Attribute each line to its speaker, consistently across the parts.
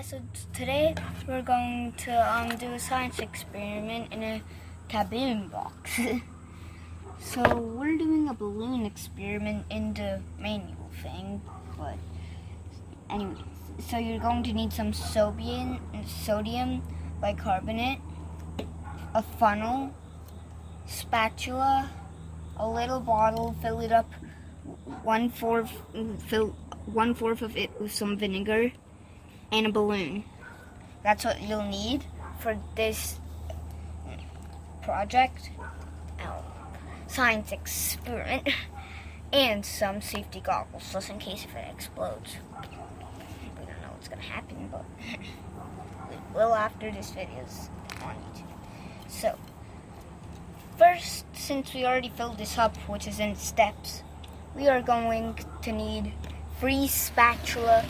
Speaker 1: So today we're going to do a science experiment in a Kaboom box. So we're doing a balloon experiment in the manual thing, but anyways, so you're going to need some sodium bicarbonate, a funnel, spatula, a little bottle, fill it up fill 1/4 of it with some vinegar, and a balloon. That's what you'll need for this project, science experiment, and some safety goggles just in case if it explodes. We don't know what's gonna happen, but we will after this video's on YouTube. So first, since we already filled this up, which is in steps, we are going to need 3 spatula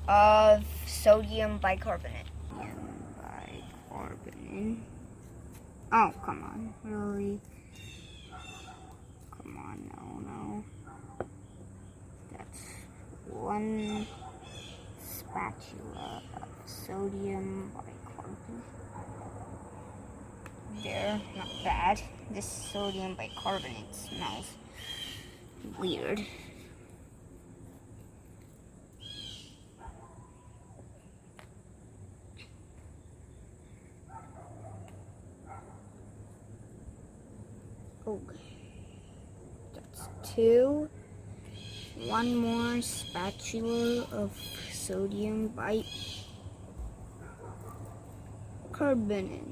Speaker 1: of sodium bicarbonate. Oh, come on, really? Come on, no. That's 1 spatula of sodium bicarbonate. There, not bad. This sodium bicarbonate smells weird. Okay, that's 2. 1 more spatula of sodium bicarbonate.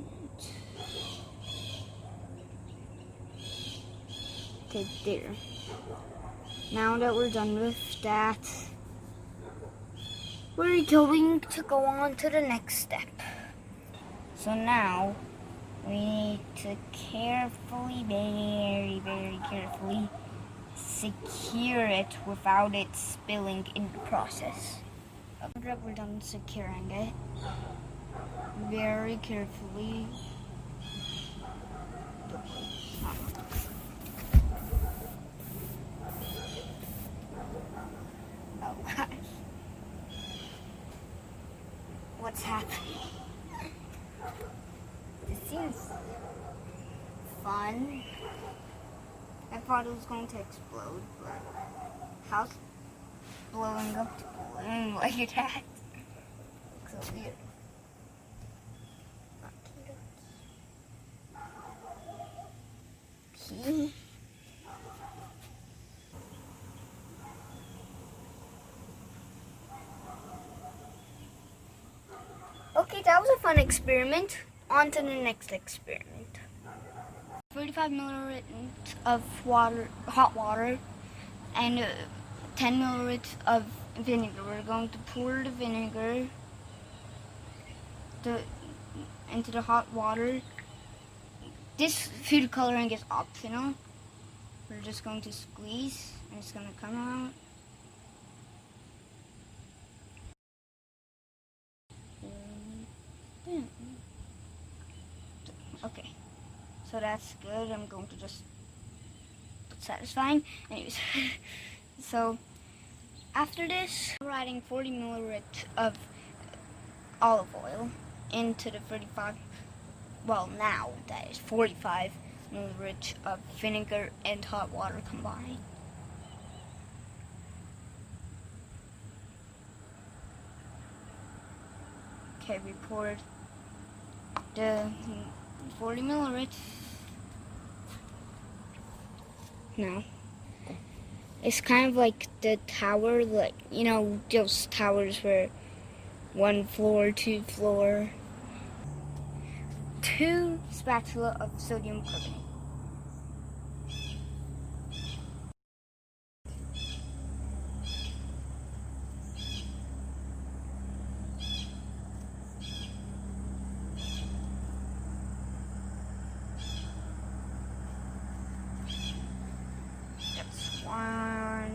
Speaker 1: Okay, there. Now that we're done with that, we're going to go on to the next step. So now, we need to carefully, very carefully, secure it without it spilling in the process. After that we're done securing it, very carefully. Oh gosh. What's happening? This seems fun. I thought it was going to explode, but how's blowing up the balloon like that? So weird. Okay. Okay, that was a fun experiment. On to the next experiment. 35 milliliters of hot water, and 10 milliliters of vinegar. We're going to pour the vinegar into the hot water. This food coloring is optional. We're just going to squeeze, and it's going to come out. Okay, so that's good. I'm going to just put satisfying. Anyways, so after this, we're adding 40 milliliters of olive oil into the 35, well now that is 45 milliliters of vinegar and hot water combined. Okay, we poured the 40 milliliters. Now, it's kind of like the tower, like, you know, those towers where 1 floor, 2 floor. 2 spatula of sodium carbonate. That's 1.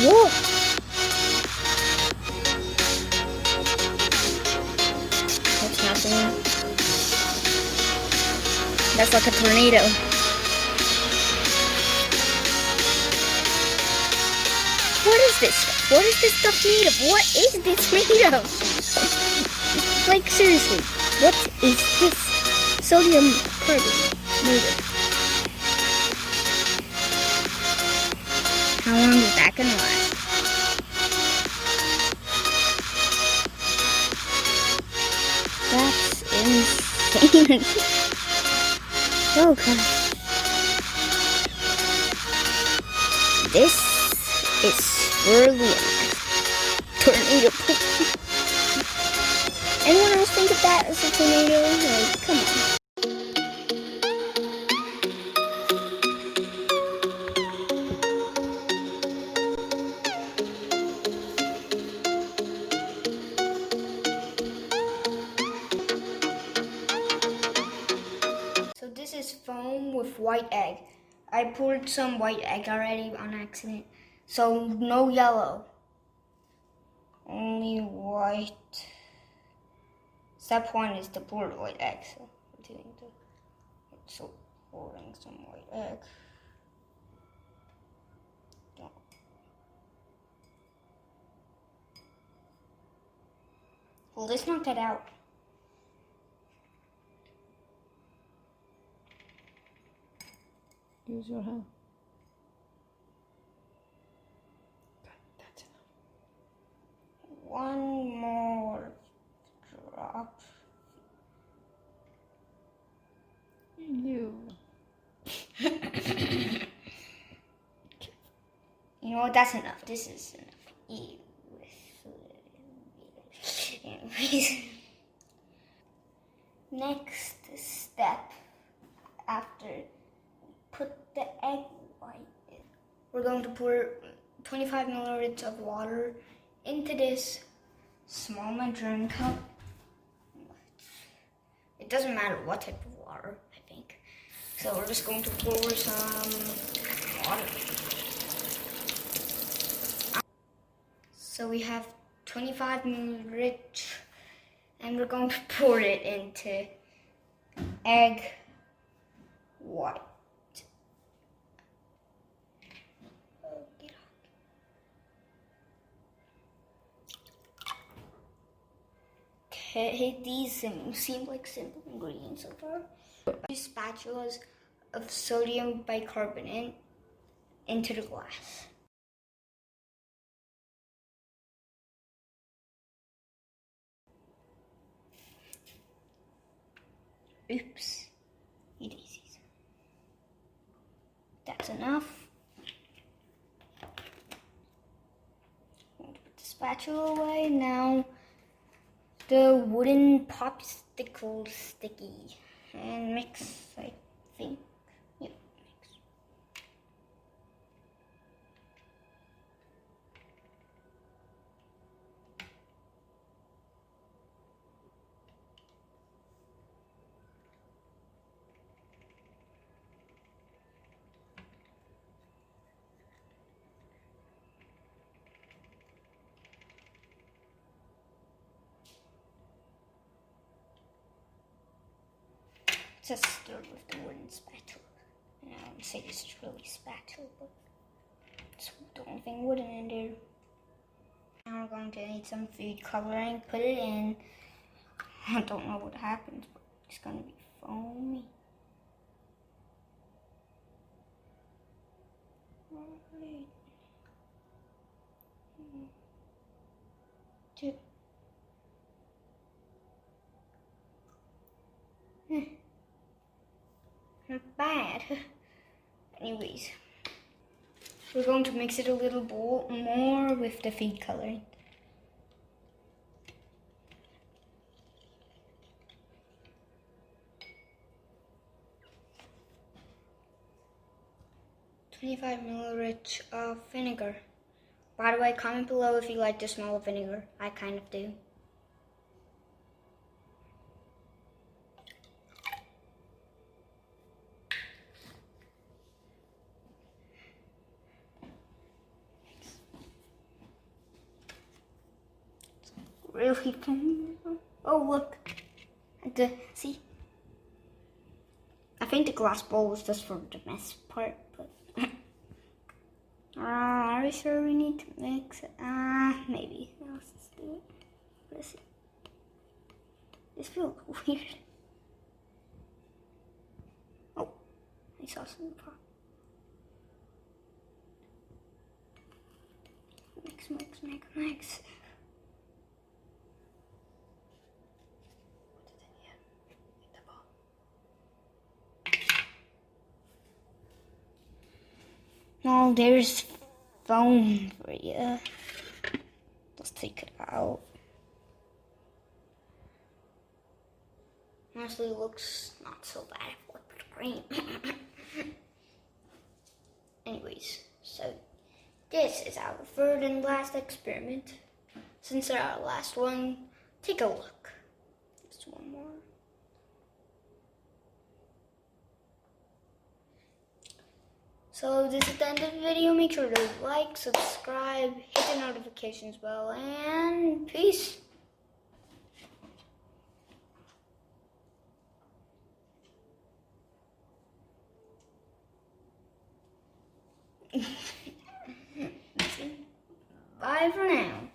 Speaker 1: Whoa! What's happening? That's like a tornado. is this stuff? What is this stuff made of? What is this made of? Like, seriously, what is this sodium carbonate made of? How long is that gonna last? That's insane. Oh god. This is swirly tornado. Anyone else think of that as a tornado? Like, come on. So this is foam with white egg. I poured some white egg already on accident. So no yellow. Only white. Step 1 is to pour the white egg. So pouring some white egg. Well, let's knock that out.
Speaker 2: Use your hand. That's enough.
Speaker 1: One more drop.
Speaker 2: You.
Speaker 1: You know what? That's enough. This is enough. Anyways. Next step after put the egg white in, we're going to pour 25 milliliters of water into this small measuring cup. It doesn't matter what type of water, I think. So we're just going to pour some water. So we have 25 milliliters, and we're going to pour it into egg white. Okay, these seem like simple ingredients so far. 2 spatulas of sodium bicarbonate into the glass. Oops. Daisies. That's enough. Put the spatula away. Now the wooden popsicle sticky. And mix, I think. Yep, mix. Just stir with the wooden spatula. And I would say this is really spatula, but it's the only thing wooden in there. Now we're going to need some food coloring. Put it in. I don't know what happens, but it's going to be foamy. Right. 2. Not bad. Anyways, we're going to mix it a little more with the feed coloring. "25 milliliters of vinegar." By the way, comment below if you like the smell of vinegar. I kind of do. Really fun. Oh, look. See? I think the glass bowl was just for the mess part, but Are we sure we need to mix it? Maybe. Let's just do it. What is it? This feels weird. Oh, I saw some pop. Mix, mix, mix, mix. No, there's foam for you. Let's take it out. Honestly, it looks not so bad with whipped cream. Anyways, so this is our third and last experiment. Since our last one, take a look. Just one more. So this is the end of the video. Make sure to like, subscribe, hit the notifications bell, and peace. Bye for now.